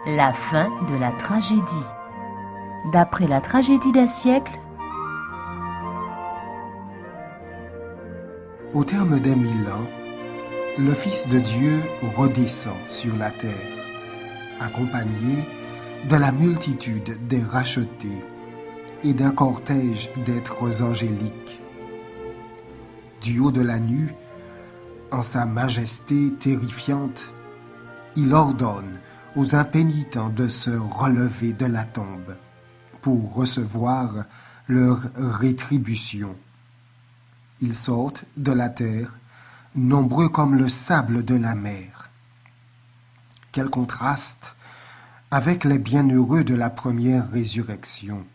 La fin de la tragédie. D'après la tragédie d'un siècle, au terme des 1000 ans, le Fils de Dieu redescend sur la terre, accompagné de la multitude des rachetés et d'un cortège d'êtres angéliques. Du haut de la nue, en sa majesté terrifiante, il ordonne aux impénitents de se relever de la tombe pour recevoir leur rétribution. Ils sortent de la terre, nombreux comme le sable de la mer. Quel contraste avec les bienheureux de la première résurrection.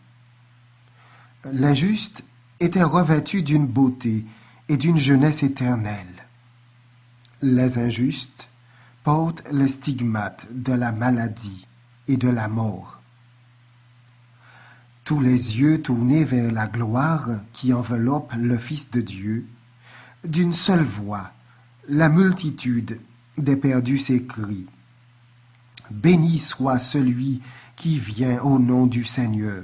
Les justes étaient revêtus d'une beauté et d'une jeunesse éternelle. Les injustes portent les stigmates de la maladie et de la mort. Tous les yeux tournés vers la gloire qui enveloppe le Fils de Dieu, d'une seule voix, la multitude des perdus s'écrie : béni soit celui qui vient au nom du Seigneur.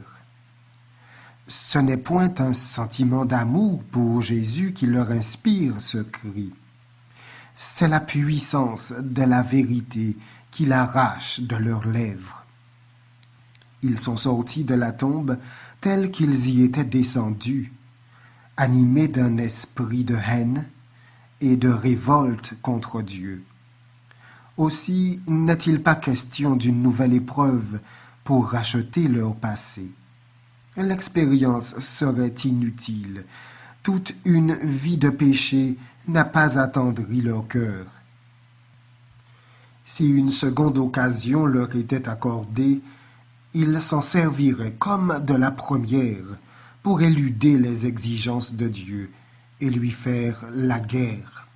Ce n'est point un sentiment d'amour pour Jésus qui leur inspire ce cri. C'est la puissance de la vérité qui l'arrache de leurs lèvres. Ils sont sortis de la tombe tels qu'ils y étaient descendus, animés d'un esprit de haine et de révolte contre Dieu. Aussi n'est-il pas question d'une nouvelle épreuve pour racheter leur passé. L'expérience serait inutile. Toute une vie de péché n'a pas attendri leur cœur. Si une seconde occasion leur était accordée, ils s'en serviraient comme de la première pour éluder les exigences de Dieu et lui faire la guerre.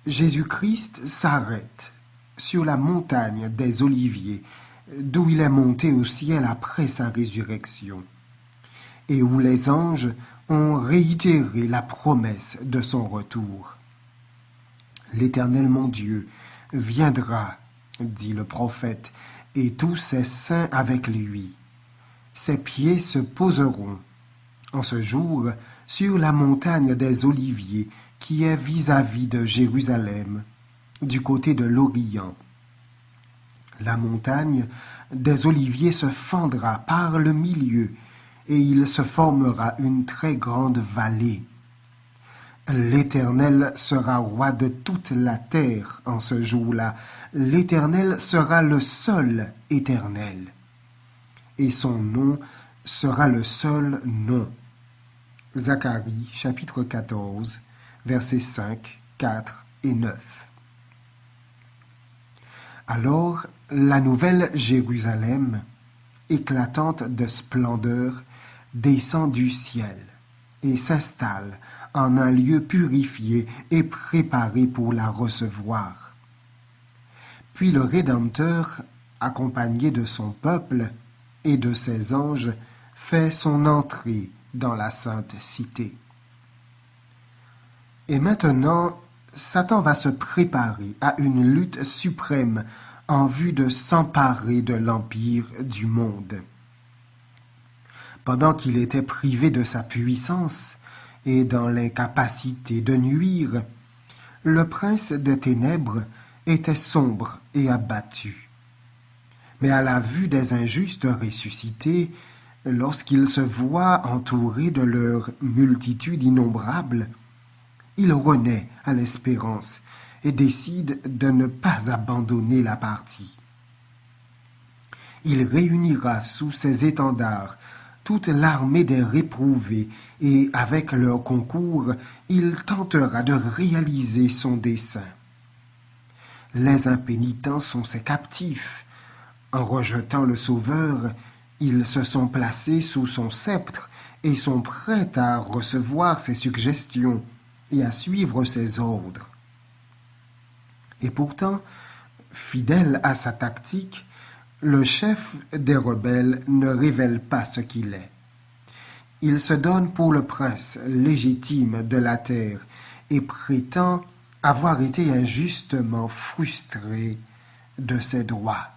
Jésus-Christ s'arrête sur la montagne des Oliviers, d'où il est monté au ciel après sa résurrection, et où les anges ont réitéré la promesse de son retour. L'Éternel mon Dieu viendra, dit le prophète, et tous ses saints avec lui. Ses pieds se poseront, en ce jour, sur la montagne des Oliviers, qui est vis-à-vis de Jérusalem, du côté de l'Orient. La montagne des Oliviers se fendra par le milieu, et il se formera une très grande vallée. L'Éternel sera roi de toute la terre en ce jour-là. L'Éternel sera le seul Éternel, et son nom sera le seul nom. Zacharie, chapitre 14, versets 5, 4 et 9. Alors, la nouvelle Jérusalem, éclatante de splendeur, descend du ciel et s'installe en un lieu purifié et préparé pour la recevoir. Puis le Rédempteur, accompagné de son peuple et de ses anges, fait son entrée dans la sainte cité. Et maintenant, Satan va se préparer à une lutte suprême en vue de s'emparer de l'empire du monde. Pendant qu'il était privé de sa puissance et dans l'incapacité de nuire, le prince des ténèbres était sombre et abattu. Mais à la vue des injustes ressuscités, lorsqu'il se voit entouré de leur multitude innombrable, il renaît à l'espérance et décide de ne pas abandonner la partie. Il réunira sous ses étendards toute l'armée des réprouvés et, avec leur concours, il tentera de réaliser son dessein. Les impénitents sont ses captifs. En rejetant le Sauveur, ils se sont placés sous son sceptre et sont prêts à recevoir ses suggestions et à suivre ses ordres. Et pourtant, fidèle à sa tactique, le chef des rebelles ne révèle pas ce qu'il est. Il se donne pour le prince légitime de la terre et prétend avoir été injustement frustré de ses droits.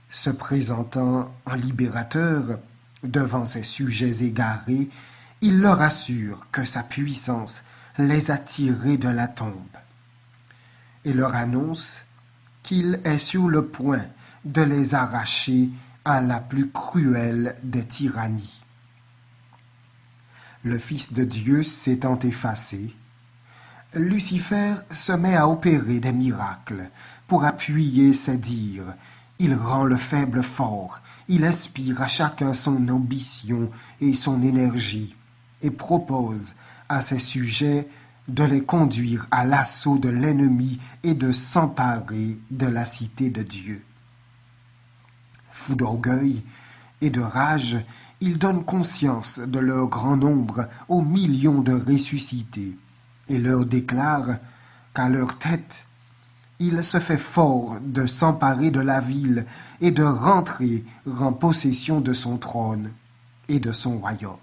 Se présentant en libérateur devant ses sujets égarés, il leur assure que sa puissance les a tirés de la tombe et leur annonce qu'il est sur le point de les arracher à la plus cruelle des tyrannies. Le Fils de Dieu s'étant effacé, Lucifer se met à opérer des miracles pour appuyer ses dires. Il rend le faible fort, il inspire à chacun son ambition et son énergie, et propose à ses sujets de les conduire à l'assaut de l'ennemi et de s'emparer de la cité de Dieu. Fou d'orgueil et de rage, il donne conscience de leur grand nombre aux millions de ressuscités et leur déclare qu'à leur tête, il se fait fort de s'emparer de la ville et de rentrer en possession de son trône et de son royaume.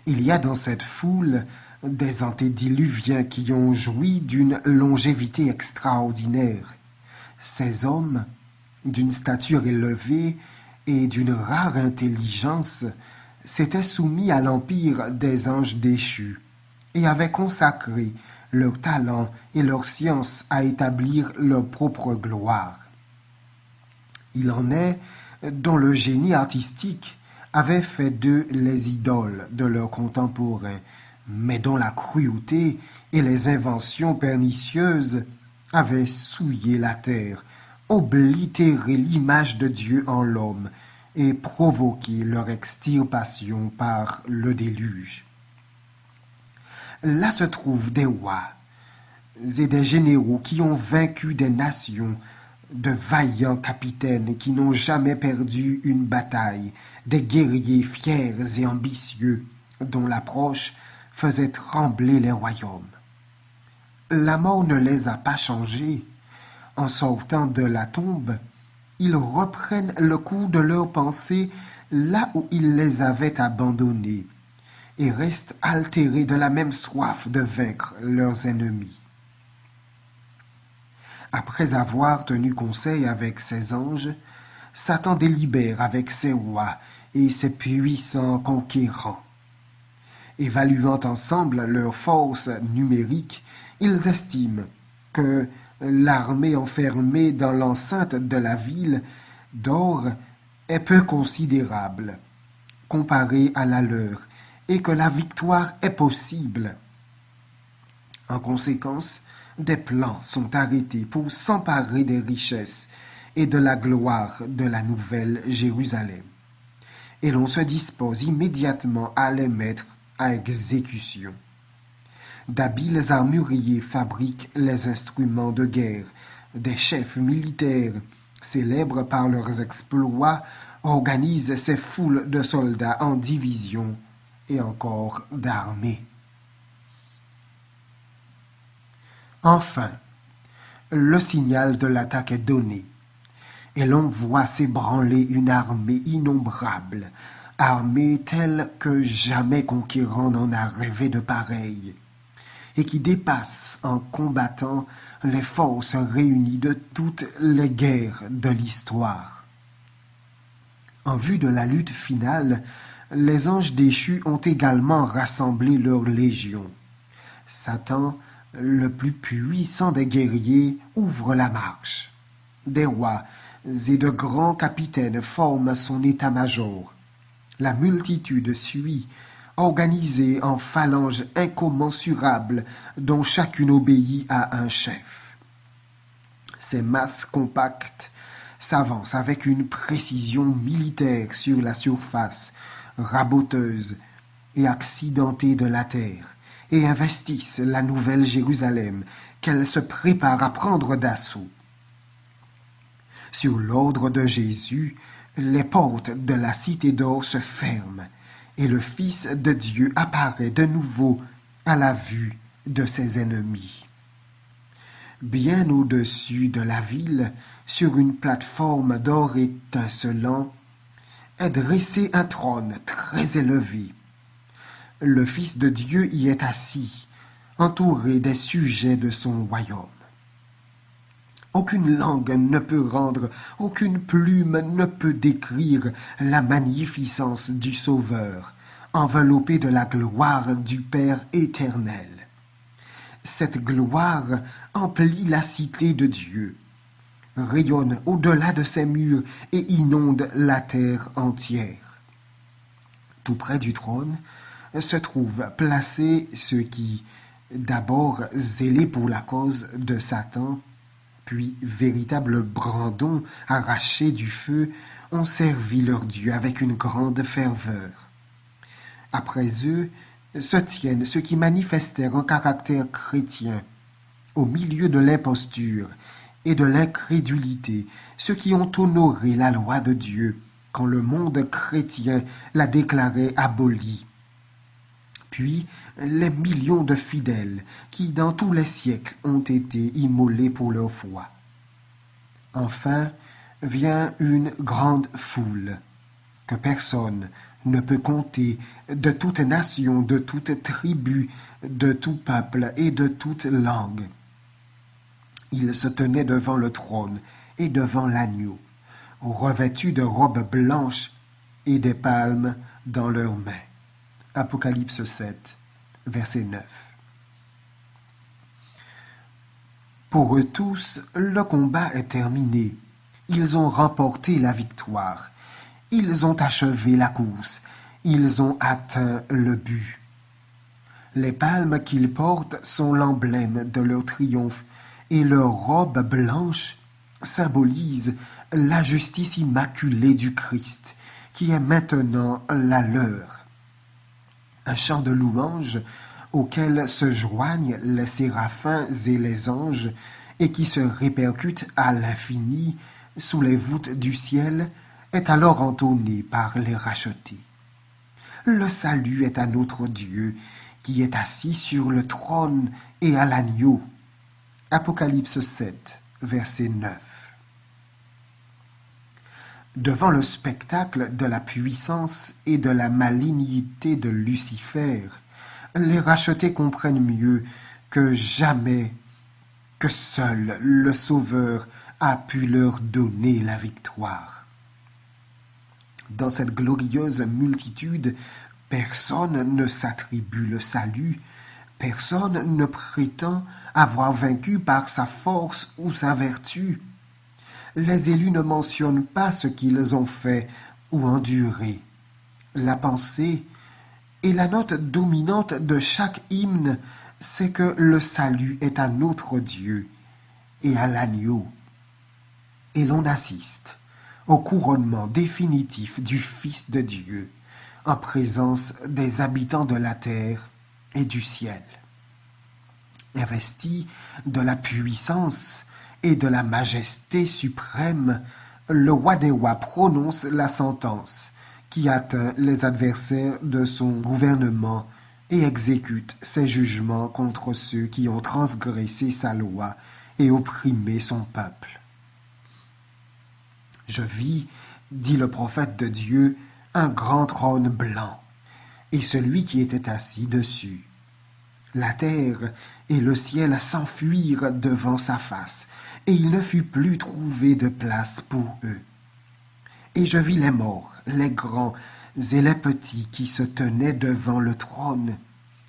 Il y a dans cette foule des antédiluviens qui ont joui d'une longévité extraordinaire. Ces hommes, d'une stature élevée et d'une rare intelligence, s'étaient soumis à l'empire des anges déchus et avaient consacré leur talent et leur science à établir leur propre gloire. Il en est dont le génie artistique avait fait d'eux les idoles de leurs contemporains, mais dont la cruauté et les inventions pernicieuses avaient souillé la terre, oblitéré l'image de Dieu en l'homme et provoqué leur extirpation par le déluge. Là se trouvent des rois et des généraux qui ont vaincu des nations, de vaillants capitaines qui n'ont jamais perdu une bataille, des guerriers fiers et ambitieux dont l'approche faisait trembler les royaumes. La mort ne les a pas changés. En sortant de la tombe, ils reprennent le cours de leurs pensées là où ils les avaient abandonnés et restent altérés de la même soif de vaincre leurs ennemis. Après avoir tenu conseil avec ses anges, Satan délibère avec ses rois et ses puissants conquérants. Évaluant ensemble leur force numérique, ils estiment que l'armée enfermée dans l'enceinte de la ville d'or est peu considérable comparée à la leur et que la victoire est possible. En conséquence, des plans sont arrêtés pour s'emparer des richesses et de la gloire de la nouvelle Jérusalem. Et l'on se dispose immédiatement à les mettre à exécution. D'habiles armuriers fabriquent les instruments de guerre. Des chefs militaires, célèbres par leurs exploits, organisent ces foules de soldats en divisions et encore d'armées. Enfin, le signal de l'attaque est donné, et l'on voit s'ébranler une armée innombrable, armée telle que jamais conquérant n'en a rêvé de pareille, et qui dépasse en combattant les forces réunies de toutes les guerres de l'histoire. En vue de la lutte finale, les anges déchus ont également rassemblé leurs légions. Satan, le plus puissant des guerriers, ouvre la marche. Des rois et de grands capitaines forment son état-major. La multitude suit, organisée en phalanges incommensurables dont chacune obéit à un chef. Ces masses compactes s'avancent avec une précision militaire sur la surface raboteuse et accidentée de la terre, et investissent la nouvelle Jérusalem qu'elle se prépare à prendre d'assaut. Sur l'ordre de Jésus, les portes de la cité d'or se ferment et le Fils de Dieu apparaît de nouveau à la vue de ses ennemis. Bien au-dessus de la ville, sur une plateforme d'or étincelant, est dressé un trône très élevé. Le Fils de Dieu y est assis, entouré des sujets de son royaume. Aucune langue ne peut rendre, aucune plume ne peut décrire la magnificence du Sauveur, enveloppé de la gloire du Père éternel. Cette gloire emplit la cité de Dieu, rayonne au-delà de ses murs et inonde la terre entière. Tout près du trône se trouvent placés ceux qui, d'abord zélés pour la cause de Satan, puis véritables brandons arrachés du feu, ont servi leur Dieu avec une grande ferveur. Après eux se tiennent ceux qui manifestèrent un caractère chrétien, au milieu de l'imposture et de l'incrédulité, ceux qui ont honoré la loi de Dieu quand le monde chrétien la déclarait abolie. Puis les millions de fidèles qui, dans tous les siècles, ont été immolés pour leur foi. Enfin, vient une grande foule que personne ne peut compter, de toute nation, de toute tribu, de tout peuple et de toute langue. Ils se tenaient devant le trône et devant l'agneau, revêtus de robes blanches et des palmes dans leurs mains. Apocalypse 7, verset 9. Pour eux tous, le combat est terminé. Ils ont remporté la victoire. Ils ont achevé la course. Ils ont atteint le but. Les palmes qu'ils portent sont l'emblème de leur triomphe et leurs robes blanches symbolisent la justice immaculée du Christ, qui est maintenant la leur. Un chant de louange auquel se joignent les séraphins et les anges et qui se répercute à l'infini sous les voûtes du ciel est alors entonné par les rachetés. Le salut est à notre Dieu qui est assis sur le trône et à l'agneau. Apocalypse 7, verset 9. Devant le spectacle de la puissance et de la malignité de Lucifer, les rachetés comprennent mieux que jamais que seul le Sauveur a pu leur donner la victoire. Dans cette glorieuse multitude, personne ne s'attribue le salut, personne ne prétend avoir vaincu par sa force ou sa vertu. Les élus ne mentionnent pas ce qu'ils ont fait ou enduré. La pensée et la note dominante de chaque hymne, c'est que le salut est à notre Dieu et à l'agneau. Et l'on assiste au couronnement définitif du Fils de Dieu en présence des habitants de la terre et du ciel. Investi de la puissance et de la majesté suprême, le roi des rois prononce la sentence qui atteint les adversaires de son gouvernement et exécute ses jugements contre ceux qui ont transgressé sa loi et opprimé son peuple. Je vis, dit le prophète de Dieu, un grand trône blanc, et celui qui était assis dessus. La terre et le ciel s'enfuirent devant sa face, et il ne fut plus trouvé de place pour eux. Et je vis les morts, les grands et les petits qui se tenaient devant le trône.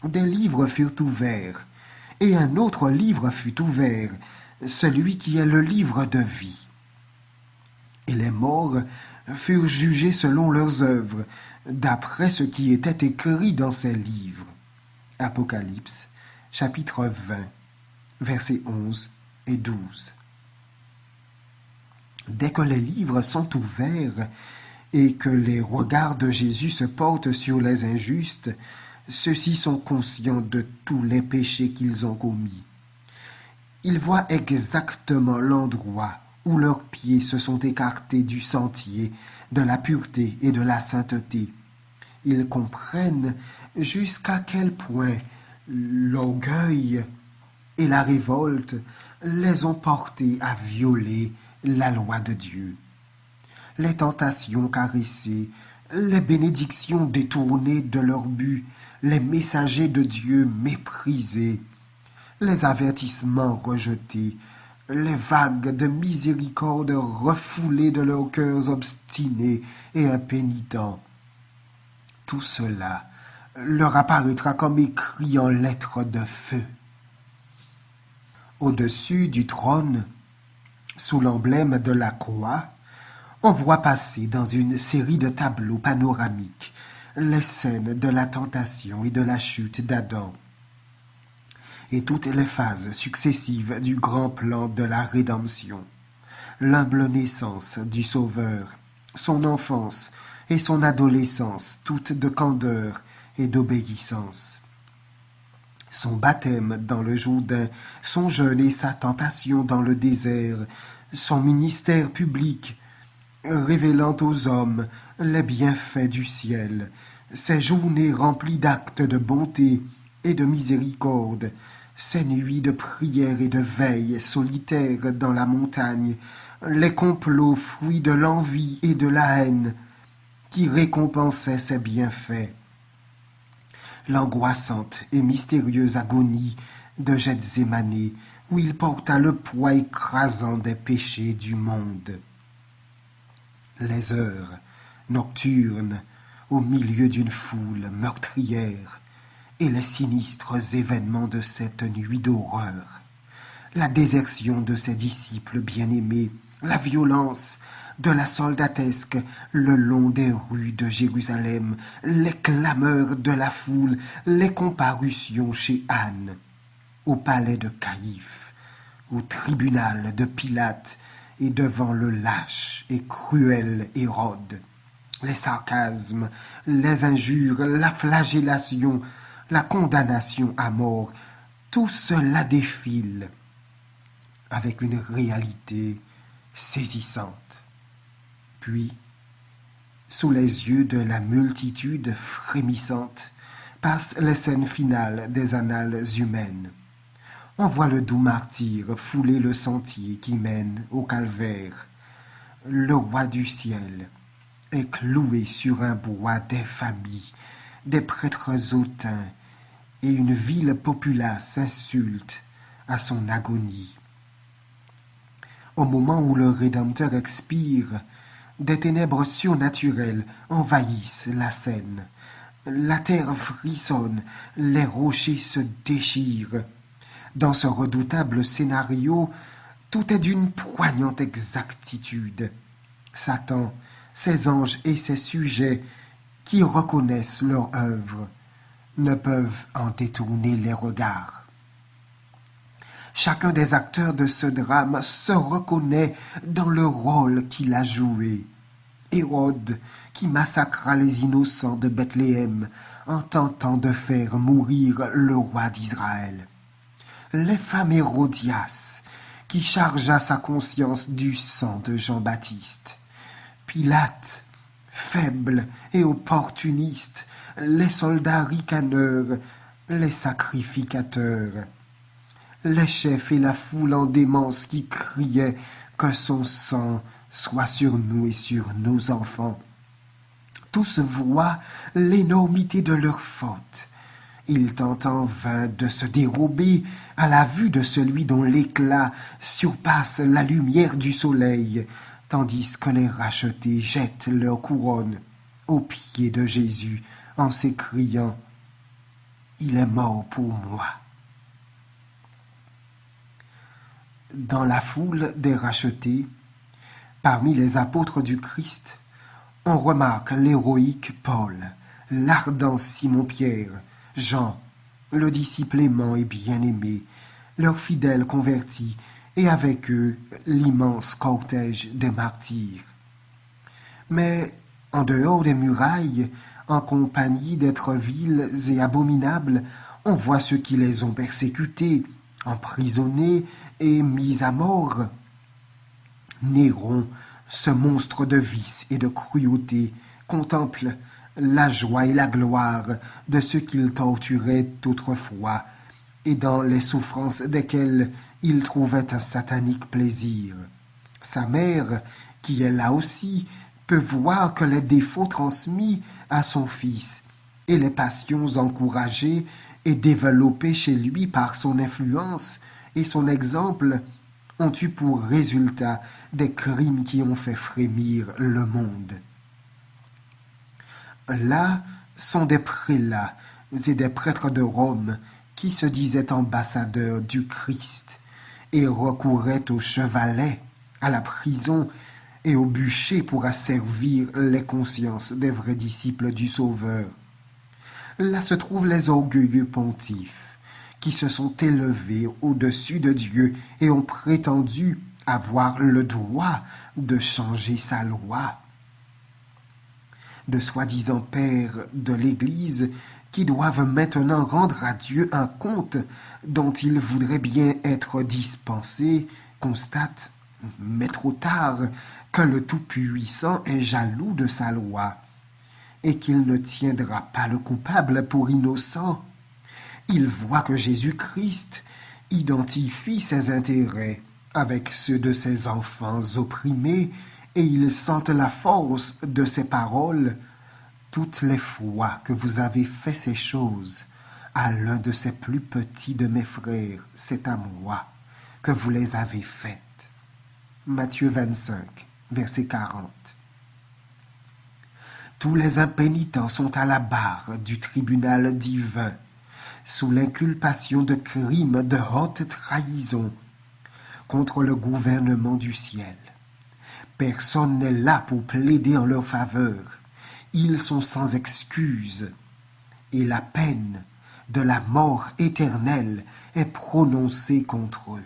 Des livres furent ouverts, et un autre livre fut ouvert, celui qui est le livre de vie. Et les morts furent jugés selon leurs œuvres, d'après ce qui était écrit dans ces livres. Apocalypse, chapitre 20, versets 11 et 12. Dès que les livres sont ouverts et que les regards de Jésus se portent sur les injustes, ceux-ci sont conscients de tous les péchés qu'ils ont commis. Ils voient exactement l'endroit où leurs pieds se sont écartés du sentier de la pureté et de la sainteté. Ils comprennent jusqu'à quel point l'orgueil et la révolte les ont portés à violer la loi de Dieu. Les tentations caressées, les bénédictions détournées de leur but, les messagers de Dieu méprisés, les avertissements rejetés, les vagues de miséricorde refoulées de leurs cœurs obstinés et impénitents. Tout cela leur apparaîtra comme écrit en lettres de feu. Au-dessus du trône, sous l'emblème de la croix, on voit passer dans une série de tableaux panoramiques les scènes de la tentation et de la chute d'Adam et toutes les phases successives du grand plan de la rédemption, l'humble naissance du Sauveur, son enfance et son adolescence, toutes de candeur et d'obéissance. Son baptême dans le Jourdain, son jeûne et sa tentation dans le désert, son ministère public, révélant aux hommes les bienfaits du ciel, ses journées remplies d'actes de bonté et de miséricorde, ses nuits de prière et de veille solitaires dans la montagne, les complots fruits de l'envie et de la haine qui récompensaient ses bienfaits, l'angoissante et mystérieuse agonie de Gethsémani, où il porta le poids écrasant des péchés du monde. Les heures nocturnes au milieu d'une foule meurtrière et les sinistres événements de cette nuit d'horreur, la désertion de ses disciples bien-aimés, la violence de la soldatesque le long des rues de Jérusalem, les clameurs de la foule, les comparutions chez Anne, au palais de Caïphe, au tribunal de Pilate et devant le lâche et cruel Hérode, les sarcasmes, les injures, la flagellation, la condamnation à mort, tout cela défile avec une réalité saisissante. Puis, sous les yeux de la multitude frémissante, passent les scènes finales des annales humaines. On voit le doux martyr fouler le sentier qui mène au calvaire. Le roi du ciel est cloué sur un bois d'infamie, des prêtres hautains et une vile populace insulte à son agonie. Au moment où le Rédempteur expire, des ténèbres surnaturelles envahissent la scène. La terre frissonne, les rochers se déchirent. Dans ce redoutable scénario, tout est d'une poignante exactitude. Satan, ses anges et ses sujets, qui reconnaissent leur œuvre, ne peuvent en détourner les regards. Chacun des acteurs de ce drame se reconnaît dans le rôle qu'il a joué. Hérode, qui massacra les innocents de Bethléem en tentant de faire mourir le roi d'Israël. L'infâme Hérodias, qui chargea sa conscience du sang de Jean-Baptiste. Pilate, faible et opportuniste, les soldats ricaneurs, les sacrificateurs, les chefs et la foule en démence qui criaient que son sang soit sur nous et sur nos enfants. Tous voient l'énormité de leur faute. Ils tentent en vain de se dérober à la vue de celui dont l'éclat surpasse la lumière du soleil, tandis que les rachetés jettent leur couronne aux pieds de Jésus en s'écriant « Il est mort pour moi ». Dans la foule des rachetés, parmi les apôtres du Christ, on remarque l'héroïque Paul, l'ardent Simon-Pierre, Jean, le disciple aimant et bien-aimé, leurs fidèles convertis, et avec eux l'immense cortège des martyrs. Mais en dehors des murailles, en compagnie d'êtres vils et abominables, on voit ceux qui les ont persécutés, emprisonnés et mis à mort. Néron, ce monstre de vice et de cruauté, contemple la joie et la gloire de ceux qu'il torturait autrefois et dans les souffrances desquelles il trouvait un satanique plaisir. Sa mère, qui est là aussi, peut voir que les défauts transmis à son fils et les passions encouragées et développées chez lui par son influence et son exemple ont eu pour résultat des crimes qui ont fait frémir le monde. Là sont des prélats et des prêtres de Rome qui se disaient ambassadeurs du Christ et recouraient au chevalet, à la prison et au bûcher pour asservir les consciences des vrais disciples du Sauveur. Là se trouvent les orgueilleux pontifes qui se sont élevés au-dessus de Dieu et ont prétendu avoir le droit de changer sa loi. De soi-disant pères de l'Église qui doivent maintenant rendre à Dieu un compte dont ils voudraient bien être dispensés, constatent, mais trop tard, que le Tout-Puissant est jaloux de sa loi et qu'il ne tiendra pas le coupable pour innocent. Ils voient que Jésus-Christ identifie ses intérêts avec ceux de ses enfants opprimés et ils sentent la force de ses paroles. Toutes les fois que vous avez fait ces choses à l'un de ces plus petits de mes frères, c'est à moi que vous les avez faites. Matthieu 25, verset 40. Tous les impénitents sont à la barre du tribunal divin, sous l'inculpation de crimes de haute trahison contre le gouvernement du ciel. Personne n'est là pour plaider en leur faveur. Ils sont sans excuse, et la peine de la mort éternelle est prononcée contre eux.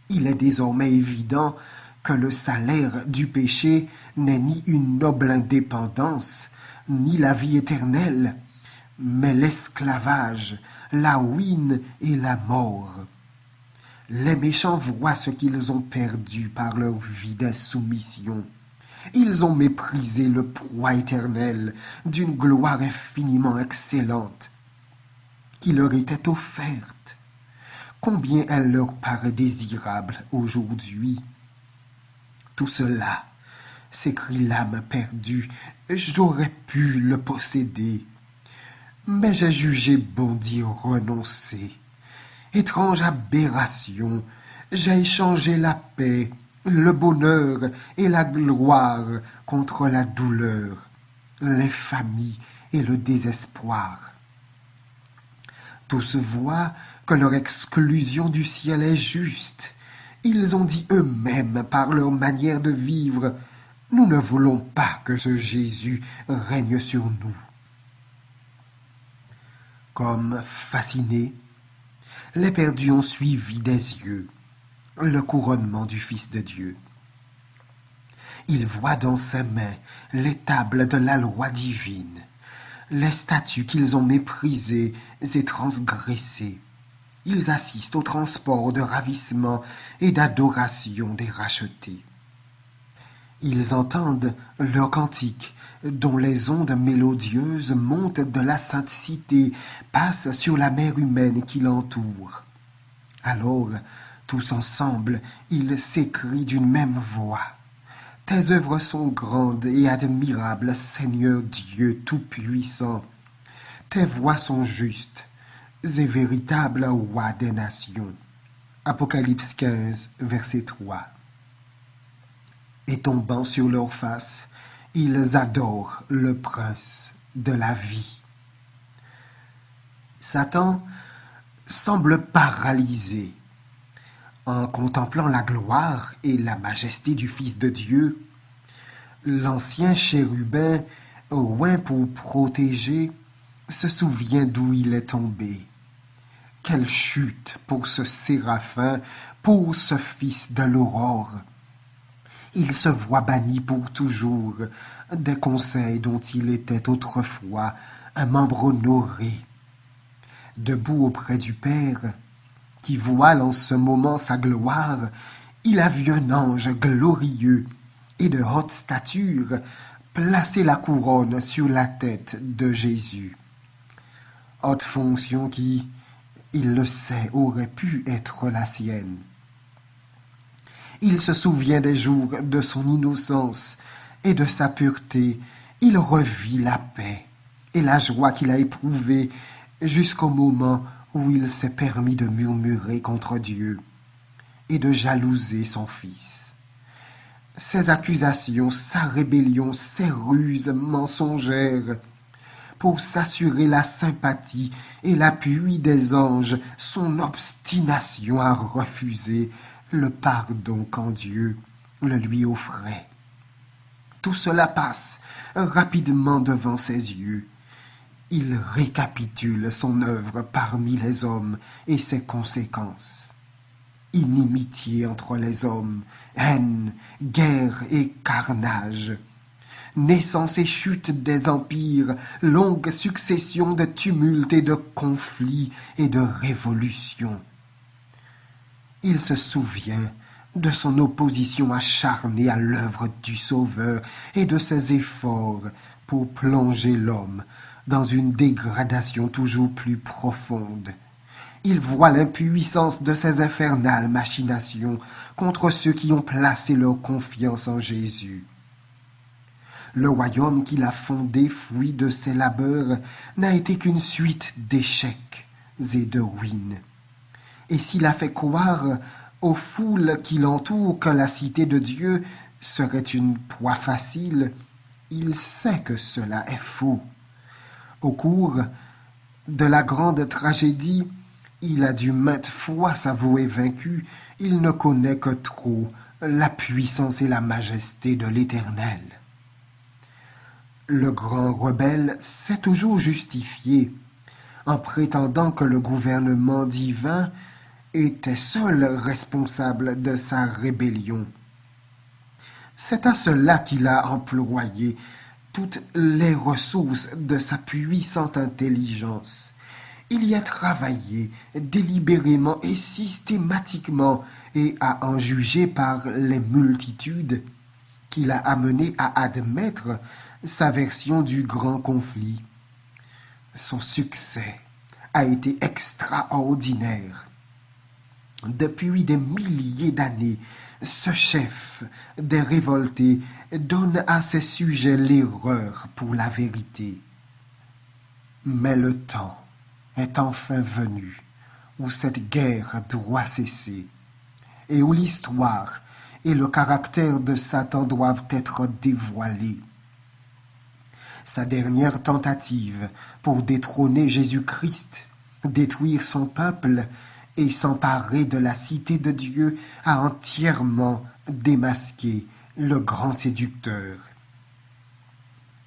Il est désormais évident que le salaire du péché n'est ni une noble indépendance, ni la vie éternelle, mais l'esclavage, la ruine et la mort. Les méchants voient ce qu'ils ont perdu par leur vie d'insoumission. Ils ont méprisé le proie éternel d'une gloire infiniment excellente qui leur était offerte. Combien elle leur paraît désirable aujourd'hui. Tout cela, s'écrie l'âme perdue, j'aurais pu le posséder, mais j'ai jugé bon d'y renoncer. Étrange aberration, j'ai échangé la paix, le bonheur et la gloire contre la douleur, l'infamie et le désespoir. Tous voient que leur exclusion du ciel est juste. Ils ont dit eux-mêmes par leur manière de vivre, « Nous ne voulons pas que ce Jésus règne sur nous. » Comme fascinés, les perdus ont suivi des yeux le couronnement du Fils de Dieu. Ils voient dans ses mains les tables de la loi divine, les statuts qu'ils ont méprisés et transgressés. Ils assistent au transport de ravissement et d'adoration des rachetés. Ils entendent leurs cantiques, dont les ondes mélodieuses montent de la sainte cité, passent sur la mer humaine qui l'entoure. Alors, tous ensemble, ils s'écrient d'une même voix. « Tes œuvres sont grandes et admirables, Seigneur Dieu Tout-Puissant. Tes voies sont justes et véritables, roi des nations. » Apocalypse 15, verset 3. Et tombant sur leur face, ils adorent le prince de la vie. Satan semble paralysé. En contemplant la gloire et la majesté du Fils de Dieu, l'ancien chérubin, oint pour protéger, se souvient d'où il est tombé. Quelle chute pour ce séraphin, pour ce fils de l'aurore! Il se voit banni pour toujours des conseils dont il était autrefois un membre honoré. Debout auprès du Père, qui voile en ce moment sa gloire, il a vu un ange glorieux et de haute stature placer la couronne sur la tête de Jésus. Haute fonction qui, il le sait, aurait pu être la sienne. Il se souvient des jours de son innocence et de sa pureté. Il revit la paix et la joie qu'il a éprouvée jusqu'au moment où il s'est permis de murmurer contre Dieu et de jalouser son Fils. Ses accusations, sa rébellion, ses ruses mensongères pour s'assurer la sympathie et l'appui des anges, son obstination à refuser le pardon quand Dieu le lui offrait. Tout cela passe rapidement devant ses yeux. Il récapitule son œuvre parmi les hommes et ses conséquences. Inimitié entre les hommes, haine, guerre et carnage. Naissance et chute des empires, longue succession de tumultes et de conflits et de révolutions. Il se souvient de son opposition acharnée à l'œuvre du Sauveur et de ses efforts pour plonger l'homme dans une dégradation toujours plus profonde. Il voit l'impuissance de ces infernales machinations contre ceux qui ont placé leur confiance en Jésus. Le royaume qu'il a fondé, fruit de ses labeurs, n'a été qu'une suite d'échecs et de ruines. Et s'il a fait croire aux foules qui l'entourent que la cité de Dieu serait une proie facile, il sait que cela est faux. Au cours de la grande tragédie, il a dû maintes fois s'avouer vaincu. Il ne connaît que trop la puissance et la majesté de l'Éternel. Le grand rebelle s'est toujours justifié en prétendant que le gouvernement divin était seul responsable de sa rébellion. C'est à cela qu'il a employé toutes les ressources de sa puissante intelligence. Il y a travaillé délibérément et systématiquement et à en juger par les multitudes qui l'a amené à admettre sa version du grand conflit. Son succès a été extraordinaire. Depuis des milliers d'années, ce chef des révoltés donne à ses sujets l'erreur pour la vérité. Mais le temps est enfin venu où cette guerre doit cesser et où l'histoire et le caractère de Satan doivent être dévoilés. Sa dernière tentative pour détrôner Jésus-Christ, détruire son peuple et s'emparer de la cité de Dieu a entièrement démasqué le grand séducteur.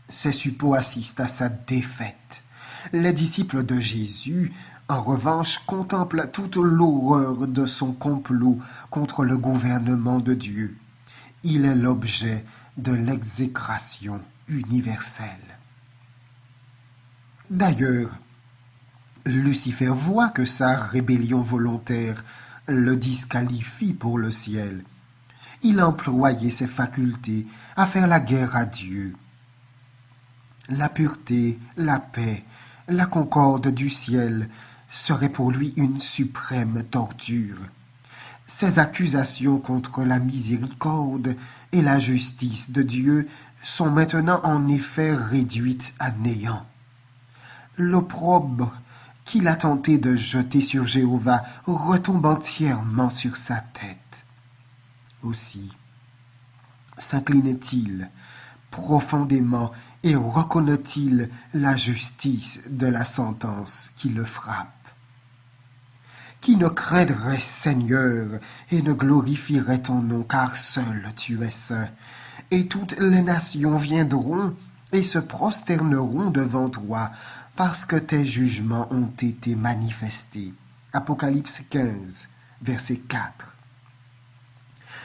Ses suppôts assistent à sa défaite. Les disciples de Jésus, en revanche, contemplent toute l'horreur de son complot contre le gouvernement de Dieu. Il est l'objet de l'exécration universelle. D'ailleurs, Lucifer voit que sa rébellion volontaire le disqualifie pour le ciel. Il a employé ses facultés à faire la guerre à Dieu. La pureté, la paix, la concorde du ciel serait pour lui une suprême torture. Ses accusations contre la miséricorde et la justice de Dieu sont maintenant en effet réduites à néant. L'opprobre qu'il a tenté de jeter sur Jéhovah retombe entièrement sur sa tête. Aussi, s'incline-t-il profondément et reconnaît-il la justice de la sentence qui le frappe? Qui ne craindrait, Seigneur, et ne glorifierait ton nom, car seul tu es saint, et toutes les nations viendront et se prosterneront devant toi, parce que tes jugements ont été manifestés. Apocalypse 15, verset 4.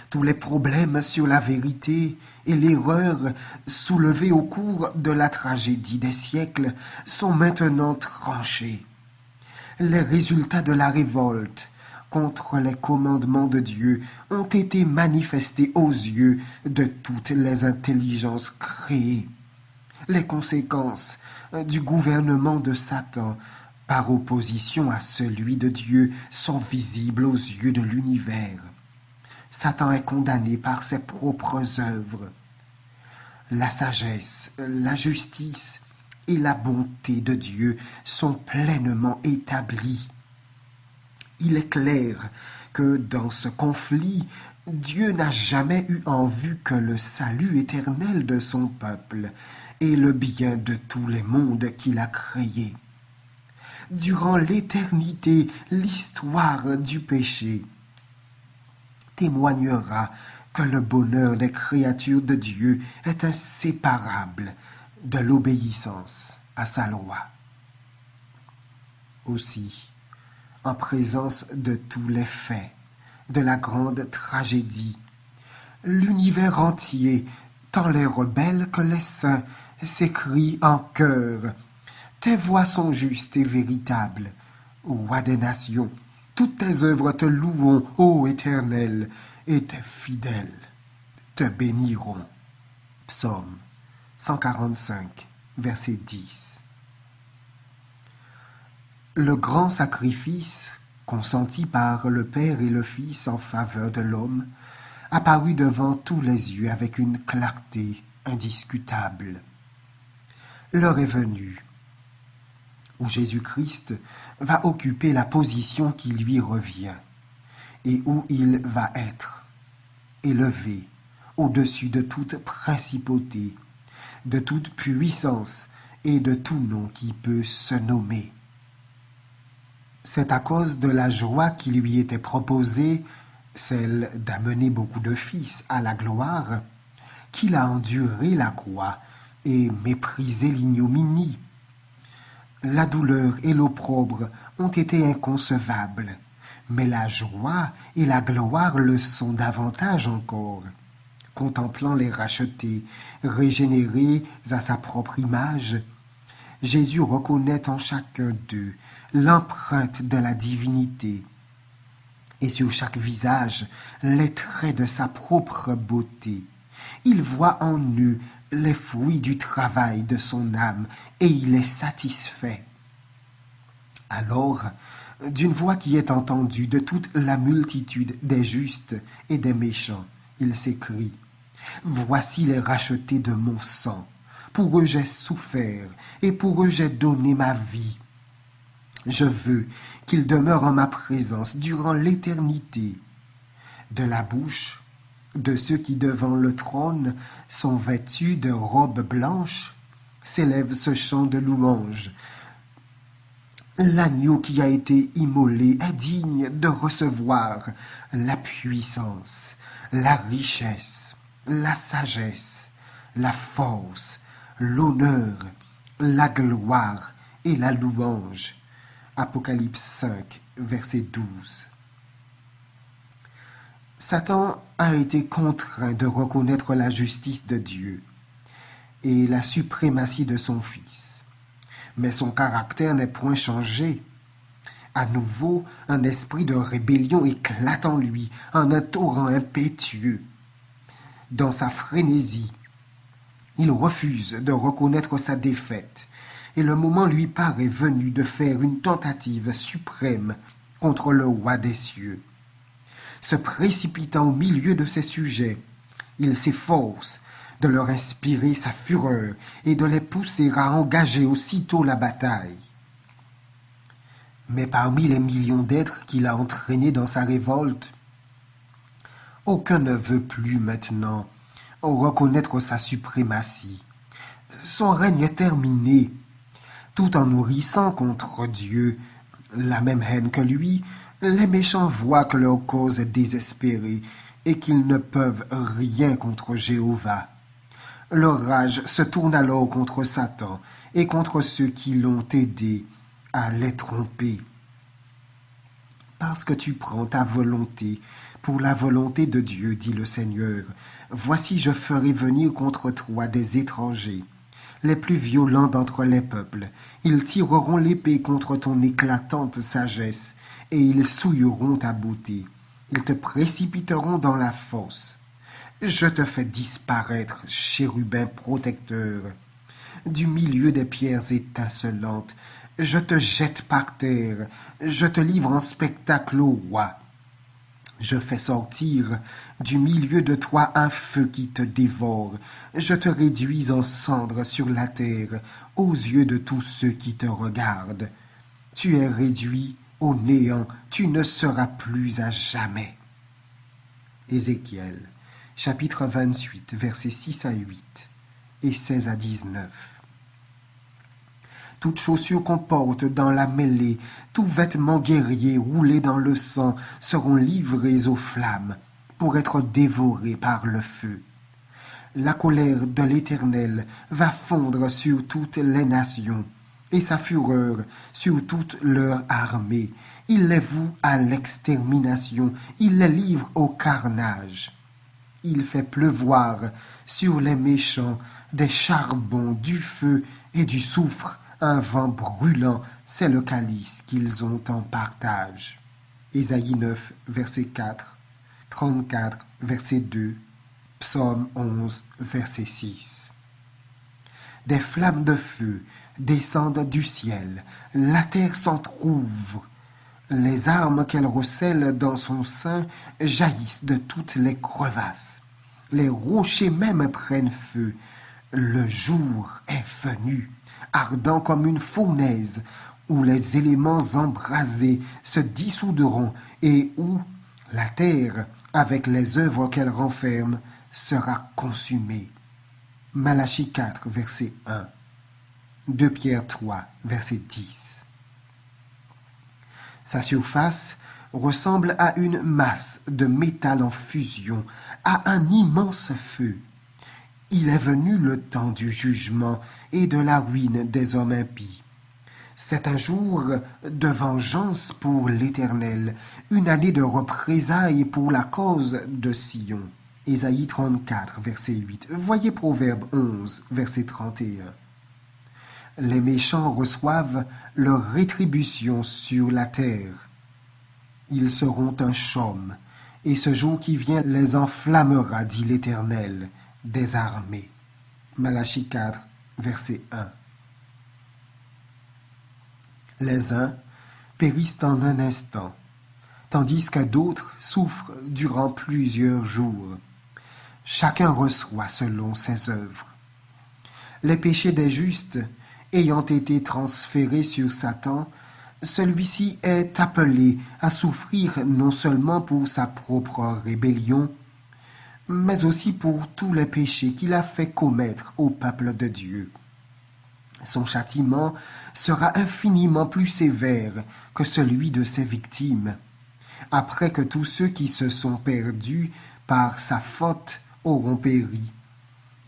Tous les problèmes sur la vérité et l'erreur soulevés au cours de la tragédie des siècles sont maintenant tranchés. Les résultats de la révolte contre les commandements de Dieu ont été manifestés aux yeux de toutes les intelligences créées. Les conséquences du gouvernement de Satan par opposition à celui de Dieu sont visibles aux yeux de l'univers. Satan est condamné par ses propres œuvres. La sagesse, la justice et la bonté de Dieu sont pleinement établies. Il est clair que dans ce conflit, Dieu n'a jamais eu en vue que le salut éternel de son peuple et le bien de tous les mondes qu'il a créés. Durant l'éternité, l'histoire du péché témoignera que le bonheur des créatures de Dieu est inséparable de l'obéissance à sa loi. Aussi, en présence de tous les faits de la grande tragédie, l'univers entier, tant les rebelles que les saints, s'écrient en chœur. Tes voies sont justes et véritables, roi des nations. Toutes tes œuvres te loueront, ô Éternel, et tes fidèles te béniront. Psaume 145, verset 10. Le grand sacrifice consenti par le Père et le Fils en faveur de l'homme apparut devant tous les yeux avec une clarté indiscutable. L'heure est venue où Jésus-Christ va occuper la position qui lui revient et où il va être élevé au-dessus de toute principauté, de toute puissance et de tout nom qui peut se nommer. C'est à cause de la joie qui lui était proposée, celle d'amener beaucoup de fils à la gloire, qu'il a enduré la croix et méprisé l'ignominie. La douleur et l'opprobre ont été inconcevables, mais la joie et la gloire le sont davantage encore. Contemplant les rachetés, régénérés à sa propre image, Jésus reconnaît en chacun d'eux l'empreinte de la divinité, et sur chaque visage les traits de sa propre beauté. Il voit en eux les fruits du travail de son âme, et il est satisfait. Alors, d'une voix qui est entendue de toute la multitude des justes et des méchants, il s'écrie : « Voici les rachetés de mon sang. Pour eux j'ai souffert, et pour eux j'ai donné ma vie. Je veux qu'ils demeurent en ma présence durant l'éternité. » De la bouche de ceux qui devant le trône sont vêtus de robes blanches s'élève ce chant de louange. L'agneau qui a été immolé est digne de recevoir la puissance, la richesse, la sagesse, la force, l'honneur, la gloire et la louange. Apocalypse 5, verset 12. Satan a été contraint de reconnaître la justice de Dieu et la suprématie de son Fils. Mais son caractère n'est point changé. À nouveau, un esprit de rébellion éclate en lui, en un torrent impétueux. Dans sa frénésie, il refuse de reconnaître sa défaite, et le moment lui paraît venu de faire une tentative suprême contre le roi des cieux. Se précipitant au milieu de ses sujets, il s'efforce de leur inspirer sa fureur et de les pousser à engager aussitôt la bataille. Mais parmi les millions d'êtres qu'il a entraînés dans sa révolte, aucun ne veut plus maintenant reconnaître sa suprématie. Son règne est terminé. Tout en nourrissant contre Dieu la même haine que lui, les méchants voient que leur cause est désespérée et qu'ils ne peuvent rien contre Jéhovah. Leur rage se tourne alors contre Satan et contre ceux qui l'ont aidé à les tromper. Parce que tu prends ta volonté pour la volonté de Dieu, dit le Seigneur, voici je ferai venir contre toi des étrangers, les plus violents d'entre les peuples. Ils tireront l'épée contre ton éclatante sagesse, et ils souilleront ta beauté. Ils te précipiteront dans la fosse. Je te fais disparaître, chérubin protecteur. Du milieu des pierres étincelantes, je te jette par terre, je te livre en spectacle au roi. Je fais sortir du milieu de toi un feu qui te dévore. Je te réduis en cendres sur la terre, aux yeux de tous ceux qui te regardent. Tu es réduit Au néant, tu ne seras plus à jamais. Ézéchiel, chapitre 28, versets 6 à 8 et 16 à 19. Toute chaussure qu'on porte dans la mêlée, tout vêtement guerrier roulé dans le sang seront livrés aux flammes pour être dévorés par le feu. La colère de l'Éternel va fondre sur toutes les nations, et sa fureur sur toute leur armée. Il les voue à l'extermination, il les livre au carnage. Il fait pleuvoir sur les méchants des charbons, du feu et du soufre. Un vent brûlant, c'est le calice qu'ils ont en partage. Ésaïe 9, verset 4, 34, verset 2, Psaume 11, verset 6. Des flammes de feu descendent du ciel, la terre s'entr'ouvre, les armes qu'elle recèle dans son sein jaillissent de toutes les crevasses. Les rochers même prennent feu. Le jour est venu, ardent comme une fournaise, où les éléments embrasés se dissoudront et où la terre, avec les œuvres qu'elle renferme, sera consumée. Malachie 4, verset 1. 2 Pierre 3, verset 10. Sa surface ressemble à une masse de métal en fusion, à un immense feu. Il est venu le temps du jugement et de la ruine des hommes impies. C'est un jour de vengeance pour l'Éternel, une année de représailles pour la cause de Sion. Ésaïe 34, verset 8. Voyez Proverbe 11, verset 31. Les méchants reçoivent leur rétribution sur la terre. Ils seront un chaume, et ce jour qui vient les enflammera, dit l'Éternel des armées. Malachie 4, verset 1. Les uns périssent en un instant, tandis que d'autres souffrent durant plusieurs jours. Chacun reçoit selon ses œuvres. Les péchés des justes ayant été transférés sur Satan, celui-ci est appelé à souffrir non seulement pour sa propre rébellion, mais aussi pour tous les péchés qu'il a fait commettre au peuple de Dieu. Son châtiment sera infiniment plus sévère que celui de ses victimes, après que tous ceux qui se sont perdus par sa faute auront péri.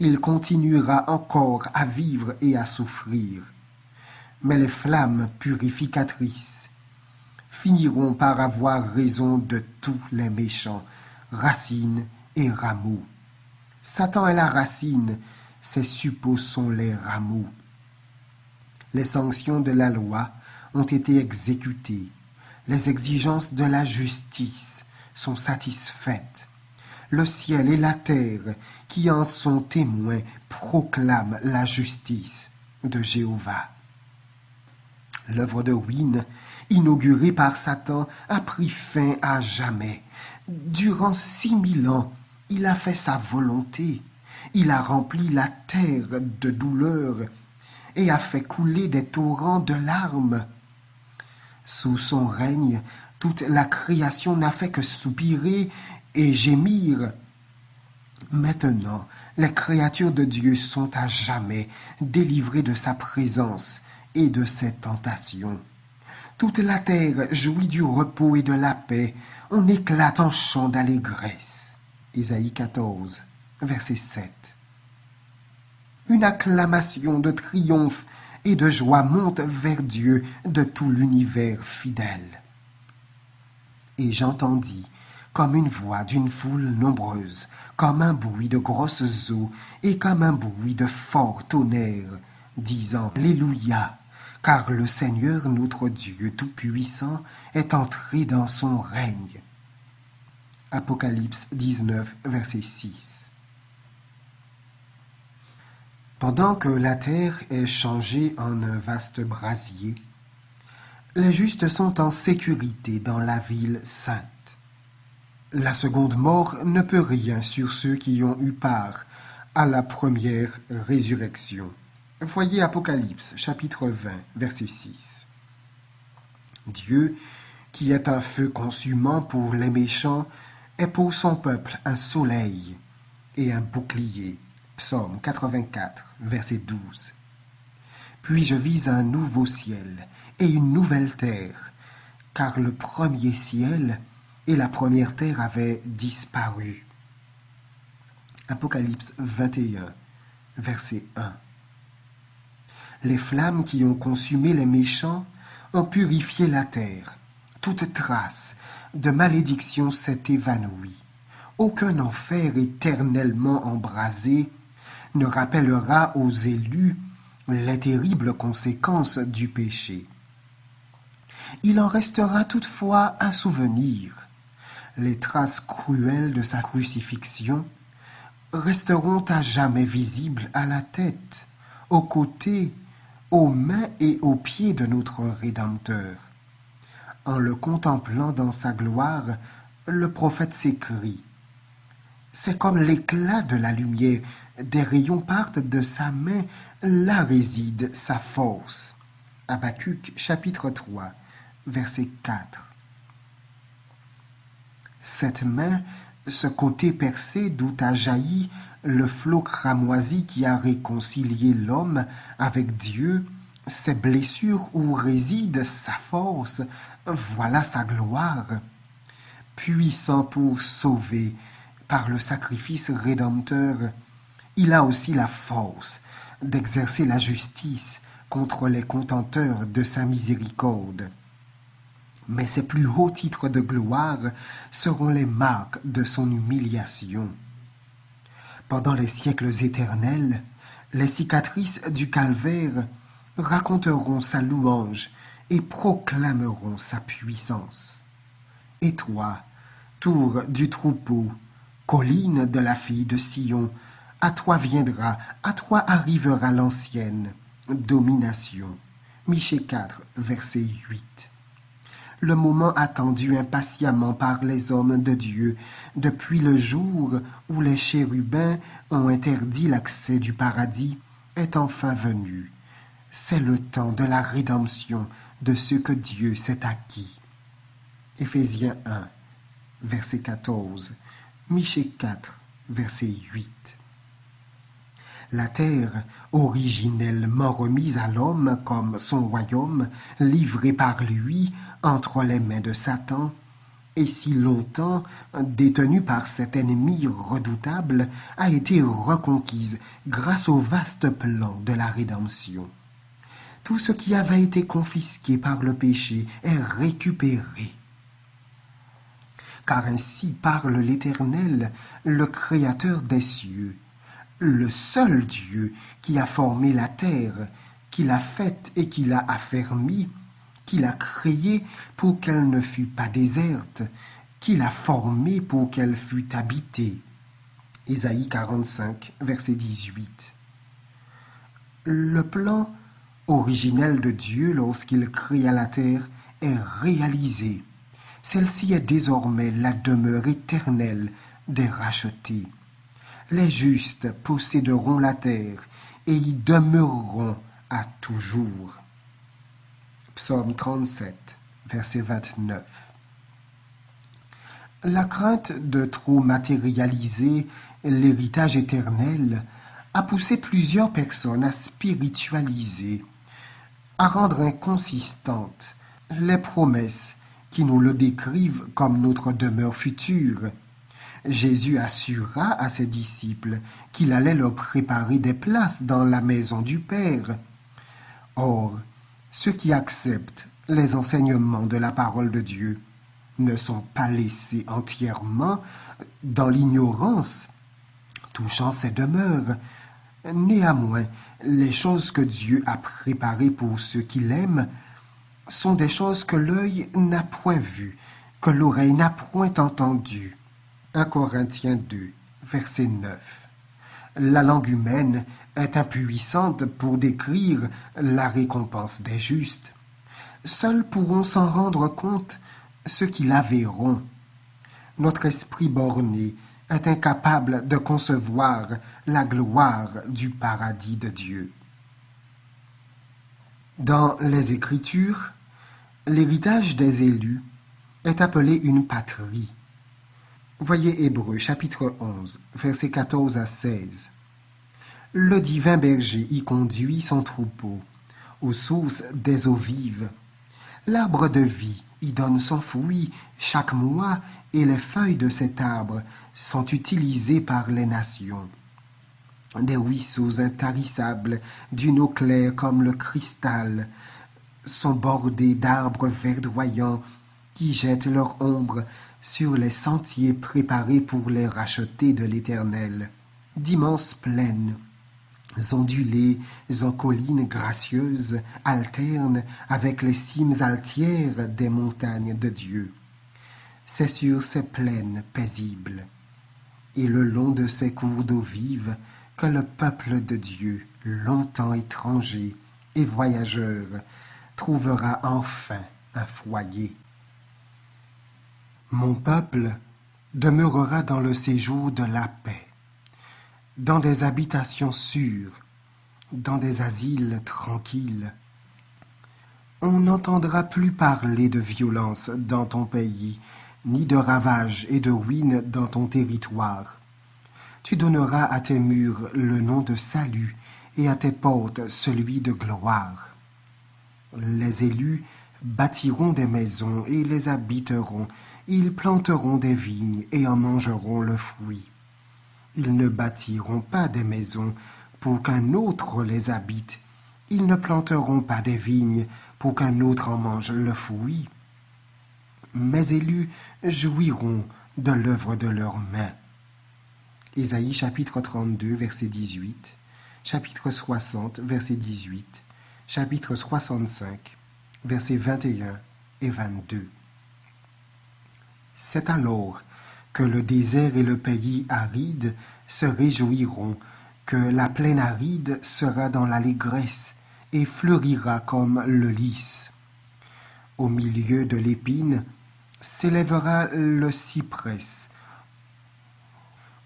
Il continuera encore à vivre et à souffrir. Mais les flammes purificatrices finiront par avoir raison de tous les méchants, racines et rameaux. Satan est la racine, ses suppôts sont les rameaux. Les sanctions de la loi ont été exécutées. Les exigences de la justice sont satisfaites. Le ciel et la terre, qui en sont témoins, proclament la justice de Jéhovah. L'œuvre de ruine, inaugurée par Satan, a pris fin à jamais. Durant 6000 ans, il a fait sa volonté. Il a rempli la terre de douleur et a fait couler des torrents de larmes. Sous son règne, toute la création n'a fait que soupirer et gémir. Maintenant, les créatures de Dieu sont à jamais délivrées de sa présence et de ses tentations. Toute la terre jouit du repos et de la paix. On éclate en chants d'allégresse. Ésaïe 14, verset 7. Une acclamation de triomphe et de joie monte vers Dieu de tout l'univers fidèle. Et j'entendis comme une voix d'une foule nombreuse, comme un bruit de grosses eaux et comme un bruit de fort tonnerre, disant Alléluia, car le Seigneur notre Dieu Tout-Puissant est entré dans son règne. Apocalypse 19, verset 6. Pendant que la terre est changée en un vaste brasier, les justes sont en sécurité dans la ville sainte. La seconde mort ne peut rien sur ceux qui ont eu part à la première résurrection. Voyez Apocalypse, chapitre 20, verset 6. Dieu qui est un feu consumant pour les méchants, est pour son peuple un soleil et un bouclier. Psaume 84, verset 12. Puis je vis un nouveau ciel et une nouvelle terre, car le premier ciel et la première terre avaient disparu. Apocalypse 21, verset 1. Les flammes qui ont consumé les méchants ont purifié la terre. Toute trace de malédiction s'est évanouie. Aucun enfer éternellement embrasé ne rappellera aux élus les terribles conséquences du péché. Il en restera toutefois un souvenir. Les traces cruelles de sa crucifixion resteront à jamais visibles à la tête, aux côtés, aux mains et aux pieds de notre Rédempteur. En le contemplant dans sa gloire, le prophète s'écrie: c'est comme l'éclat de la lumière, des rayons partent de sa main, là réside sa force. Habacuc chapitre 3, verset 4. Cette main, ce côté percé d'où a jailli le flot cramoisi qui a réconcilié l'homme avec Dieu, ces blessures où réside sa force, voilà sa gloire. Puissant pour sauver, par le sacrifice rédempteur, il a aussi la force d'exercer la justice contre les contenteurs de sa miséricorde. Mais ses plus hauts titres de gloire seront les marques de son humiliation. Pendant les siècles éternels, les cicatrices du calvaire raconteront sa louange et proclameront sa puissance. Et toi, tour du troupeau, colline de la fille de Sion, à toi viendra, à toi arrivera l'ancienne domination. Michée 4, verset 8. Le moment attendu impatiemment par les hommes de Dieu, depuis le jour où les chérubins ont interdit l'accès du paradis, est enfin venu. C'est le temps de la rédemption de ce que Dieu s'est acquis. Éphésiens 1, verset 14. Michée 4, verset 8. La terre, originellement remise à l'homme comme son royaume, livré par lui entre les mains de Satan, et si longtemps détenue par cet ennemi redoutable, a été reconquise grâce au vaste plan de la rédemption. Tout ce qui avait été confisqué par le péché est récupéré. Car ainsi parle l'Éternel, le Créateur des cieux, le seul Dieu qui a formé la terre, qui l'a faite et qui l'a affermie, qui l'a créée pour qu'elle ne fût pas déserte, qui l'a formée pour qu'elle fût habitée. Ésaïe 45, verset 18. Le plan originel de Dieu lorsqu'il créa la terre est réalisé. Celle-ci est désormais la demeure éternelle des rachetés. Les justes posséderont la terre et y demeureront à toujours. Psaume 37, verset 29. La crainte de trop matérialiser l'héritage éternel a poussé plusieurs personnes à spiritualiser, à rendre inconsistantes les promesses qui nous le décrivent comme notre demeure future. Jésus assura à ses disciples qu'il allait leur préparer des places dans la maison du Père. Or, ceux qui acceptent les enseignements de la parole de Dieu ne sont pas laissés entièrement dans l'ignorance touchant ces demeures. Néanmoins, les choses que Dieu a préparées pour ceux qui l'aiment sont des choses que l'œil n'a point vues, que l'oreille n'a point entendues. 1 Corinthiens 2, verset 9. La langue humaine est impuissante pour décrire la récompense des justes. Seuls pourront s'en rendre compte ceux qui la verront. Notre esprit borné est incapable de concevoir la gloire du paradis de Dieu. Dans les Écritures, l'héritage des élus est appelée une patrie. Voyez Hébreux chapitre 11, versets 14 à 16. Le divin berger y conduit son troupeau, aux sources des eaux vives. L'arbre de vie y donne son fruit chaque mois et les feuilles de cet arbre sont utilisées par les nations. Des ruisseaux intarissables d'une eau claire comme le cristal sont bordés d'arbres verdoyants qui jettent leur ombre sur les sentiers préparés pour les rachetés de l'Éternel. D'immenses plaines ondulées en collines gracieuses alternent avec les cimes altières des montagnes de Dieu. C'est sur ces plaines paisibles et le long de ces cours d'eau vive que le peuple de Dieu, longtemps étranger et voyageur, trouvera enfin un foyer. Mon peuple demeurera dans le séjour de la paix, dans des habitations sûres, dans des asiles tranquilles. On n'entendra plus parler de violence dans ton pays, ni de ravages et de ruines dans ton territoire. Tu donneras à tes murs le nom de salut et à tes portes celui de gloire. Les élus bâtiront des maisons et les habiteront. Ils planteront des vignes et en mangeront le fruit. Ils ne bâtiront pas des maisons pour qu'un autre les habite. Ils ne planteront pas des vignes pour qu'un autre en mange le fruit. Mes élus jouiront de l'œuvre de leurs mains. Ésaïe chapitre 32, verset 18, chapitre 60, verset 18, chapitre 65, versets 21 et 22. C'est alors que le désert et le pays aride se réjouiront, que la plaine aride sera dans l'allégresse et fleurira comme le lys. Au milieu de l'épine s'élèvera le cyprès.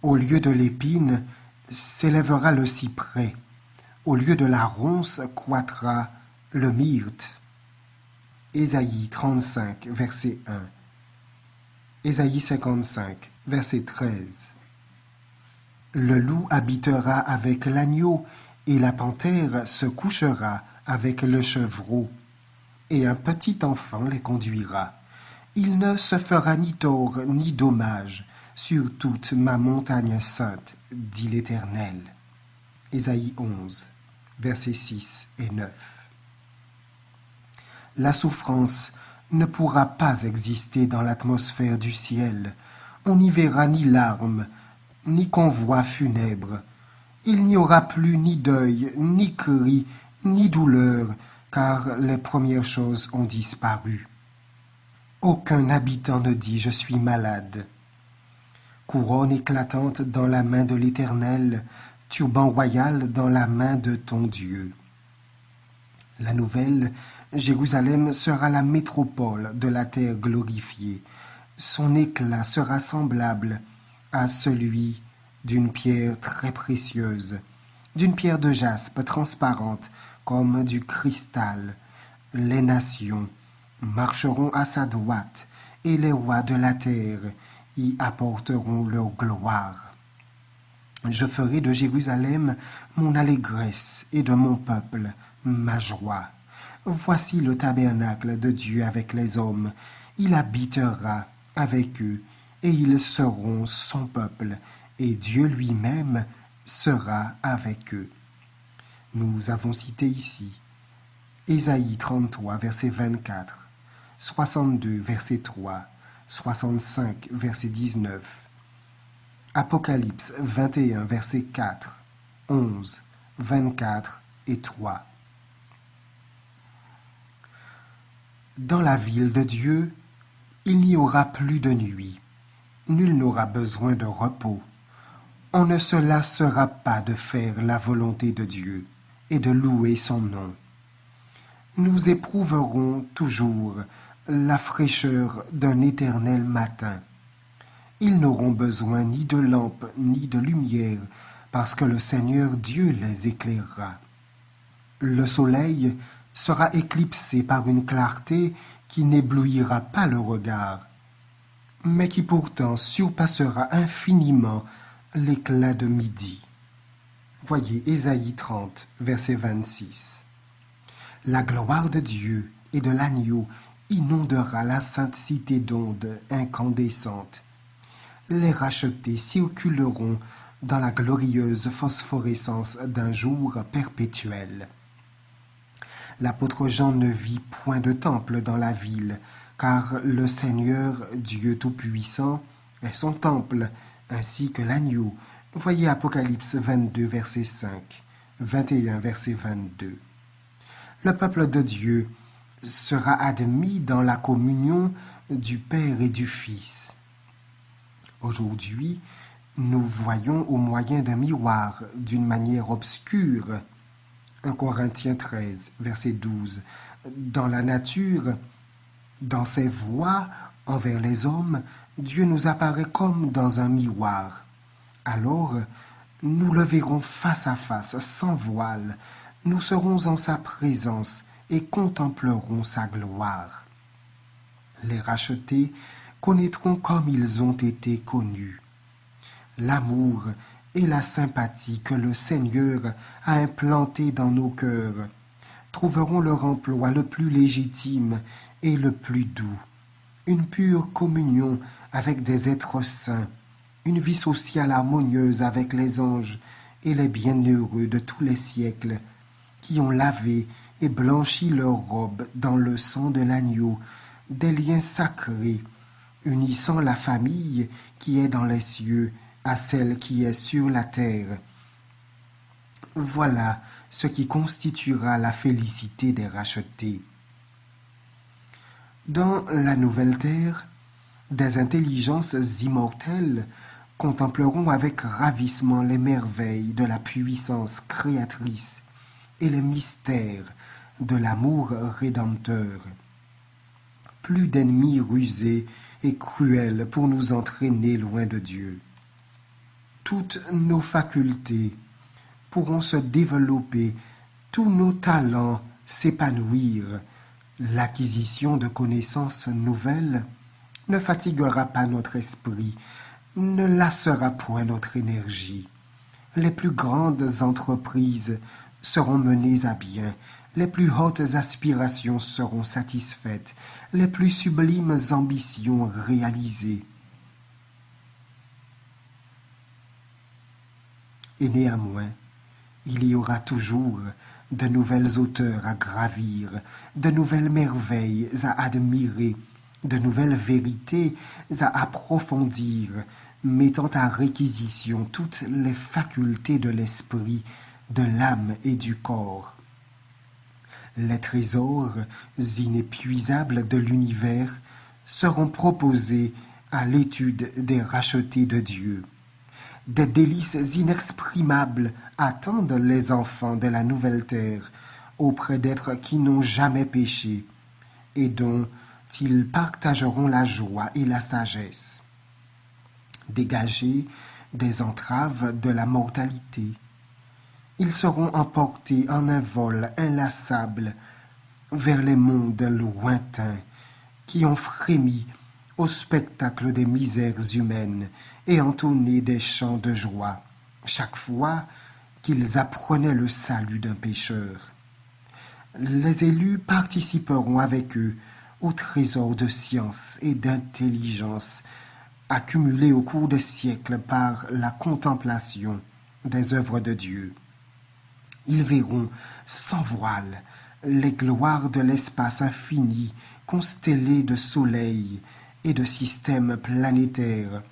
Au lieu de l'épine s'élèvera le cyprès. Au lieu de la ronce croîtra le myrte. Ésaïe 35, verset 1. Ésaïe 55, verset 13. Le loup habitera avec l'agneau, et la panthère se couchera avec le chevreau, et un petit enfant les conduira. Il ne se fera ni tort ni dommage sur toute ma montagne sainte, dit l'Éternel. Ésaïe 11, versets 6 et 9. La souffrance ne pourra pas exister dans l'atmosphère du ciel. On n'y verra ni larmes, ni convois funèbres. Il n'y aura plus ni deuil, ni cri, ni douleur, car les premières choses ont disparu. Aucun habitant ne dit « je suis malade ». Couronne éclatante dans la main de l'Éternel, turban royal dans la main de ton Dieu. La nouvelle Jérusalem sera la métropole de la terre glorifiée. Son éclat sera semblable à celui d'une pierre très précieuse, d'une pierre de jaspe transparente comme du cristal. Les nations marcheront à sa droite et les rois de la terre y apporteront leur gloire. Je ferai de Jérusalem mon allégresse et de mon peuple ma joie. Voici le tabernacle de Dieu avec les hommes. Il habitera avec eux et ils seront son peuple et Dieu lui-même sera avec eux. Nous avons cité ici Ésaïe 33, verset 24, 62, verset 3, 65, verset 19, Apocalypse 21, verset 4, 11, 24 et 3. Dans la ville de Dieu, il n'y aura plus de nuit. Nul n'aura besoin de repos. On ne se lassera pas de faire la volonté de Dieu et de louer son nom. Nous éprouverons toujours la fraîcheur d'un éternel matin. Ils n'auront besoin ni de lampe ni de lumière, parce que le Seigneur Dieu les éclairera. Le soleil sera éclipsé par une clarté qui n'éblouira pas le regard, mais qui pourtant surpassera infiniment l'éclat de midi. Voyez Ésaïe 30, verset 26. La gloire de Dieu et de l'agneau inondera la sainte cité d'ondes incandescentes. Les rachetés circuleront dans la glorieuse phosphorescence d'un jour perpétuel. L'apôtre Jean ne vit point de temple dans la ville, car le Seigneur, Dieu Tout-Puissant, est son temple, ainsi que l'agneau. Voyez Apocalypse 22, verset 5, 21, verset 22. Le peuple de Dieu sera admis dans la communion du Père et du Fils. Aujourd'hui, nous voyons au moyen d'un miroir, d'une manière obscure, 1 Corinthiens 13, verset 12, dans la nature, dans ses voies envers les hommes, Dieu nous apparaît comme dans un miroir. Alors, nous le verrons face à face, sans voile. Nous serons en sa présence et contemplerons sa gloire. Les rachetés connaîtront comme ils ont été connus. L'amour et la sympathie que le Seigneur a implantés dans nos cœurs trouveront leur emploi le plus légitime et le plus doux. Une pure communion avec des êtres saints, une vie sociale harmonieuse avec les anges et les bienheureux de tous les siècles, qui ont lavé et blanchi leurs robes dans le sang de l'agneau, des liens sacrés, unissant la famille qui est dans les cieux à celle qui est sur la terre. Voilà ce qui constituera la félicité des rachetés. Dans la nouvelle terre, des intelligences immortelles contempleront avec ravissement les merveilles de la puissance créatrice et les mystères de l'amour rédempteur. Plus d'ennemis rusés et cruels pour nous entraîner loin de Dieu. Toutes nos facultés pourront se développer, tous nos talents s'épanouir. L'acquisition de connaissances nouvelles ne fatiguera pas notre esprit, ne lassera point notre énergie. Les plus grandes entreprises seront menées à bien, les plus hautes aspirations seront satisfaites, les plus sublimes ambitions réalisées. Et néanmoins, il y aura toujours de nouvelles hauteurs à gravir, de nouvelles merveilles à admirer, de nouvelles vérités à approfondir, mettant à réquisition toutes les facultés de l'esprit, de l'âme et du corps. Les trésors inépuisables de l'univers seront proposés à l'étude des rachetés de Dieu. Des délices inexprimables attendent les enfants de la nouvelle terre auprès d'êtres qui n'ont jamais péché et dont ils partageront la joie et la sagesse. Dégagés des entraves de la mortalité, ils seront emportés en un vol inlassable vers les mondes lointains qui ont frémi au spectacle des misères humaines et entonné des chants de joie chaque fois qu'ils apprenaient le salut d'un pécheur. Les élus participeront avec eux au trésor de science et d'intelligence accumulés au cours des siècles par la contemplation des œuvres de Dieu. Ils verront sans voile les gloires de l'espace infini constellé de soleils et de systèmes planétaires,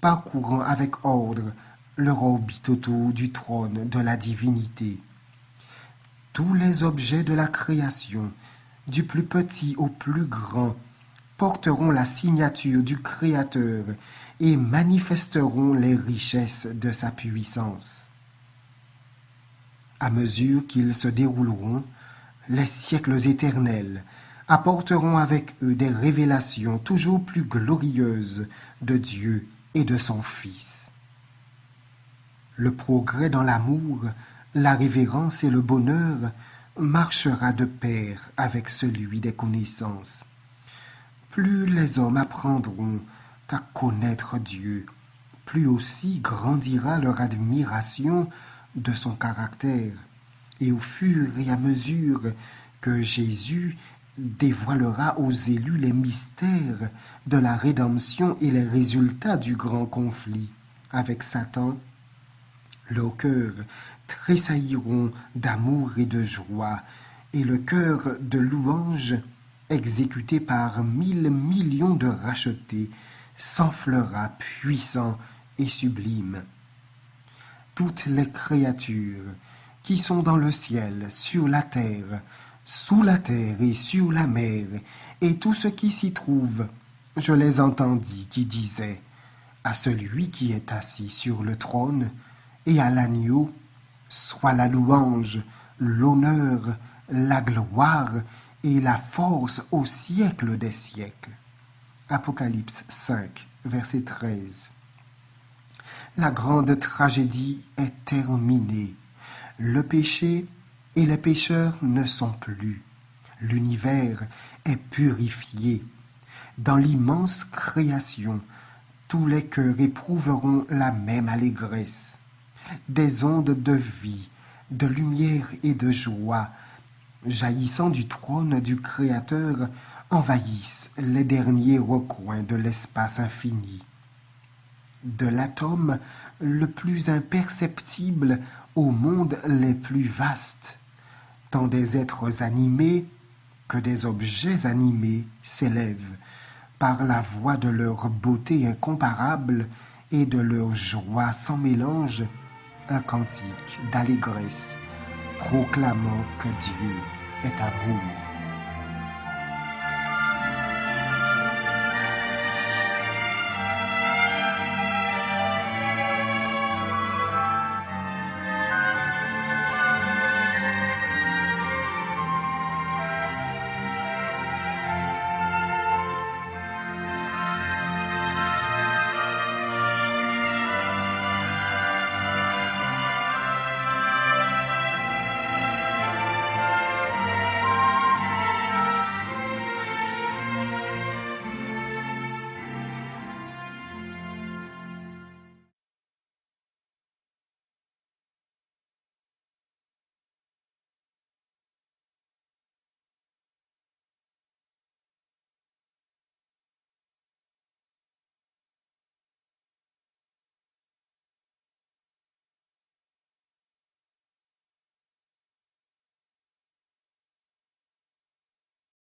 parcourant avec ordre leur orbite autour du trône de la divinité. Tous les objets de la création, du plus petit au plus grand, porteront la signature du Créateur et manifesteront les richesses de sa puissance. À mesure qu'ils se dérouleront, les siècles éternels apporteront avec eux des révélations toujours plus glorieuses de Dieu et de son Fils. Le progrès dans l'amour, la révérence et le bonheur marchera de pair avec celui des connaissances. plus les hommes apprendront à connaître Dieu, plus aussi grandira leur admiration de son caractère. Et au fur et à mesure que Jésus dévoilera aux élus les mystères de la rédemption et les résultats du grand conflit avec Satan, leurs cœurs tressailliront d'amour et de joie, et le chœur de louange, exécuté par 1000 millions de rachetés, s'enflera puissant et sublime. Toutes les créatures qui sont dans le ciel, sur la terre, sous la terre et sur la mer, et tout ce qui s'y trouve, je les entendis qui disaient à celui qui est assis sur le trône et à l'agneau, soit la louange, l'honneur, la gloire et la force au siècle des siècles. Apocalypse 5, verset 13. La grande tragédie est terminée. Le péché et les pécheurs ne sont plus. L'univers est purifié. Dans l'immense création, tous les cœurs éprouveront la même allégresse. Des ondes de vie, de lumière et de joie, jaillissant du trône du Créateur, envahissent les derniers recoins de l'espace infini. De l'atome le plus imperceptible aux mondes les plus vastes, tant des êtres animés que des objets animés s'élèvent, par la voix de leur beauté incomparable et de leur joie sans mélange, un cantique d'allégresse proclamant que Dieu est amour.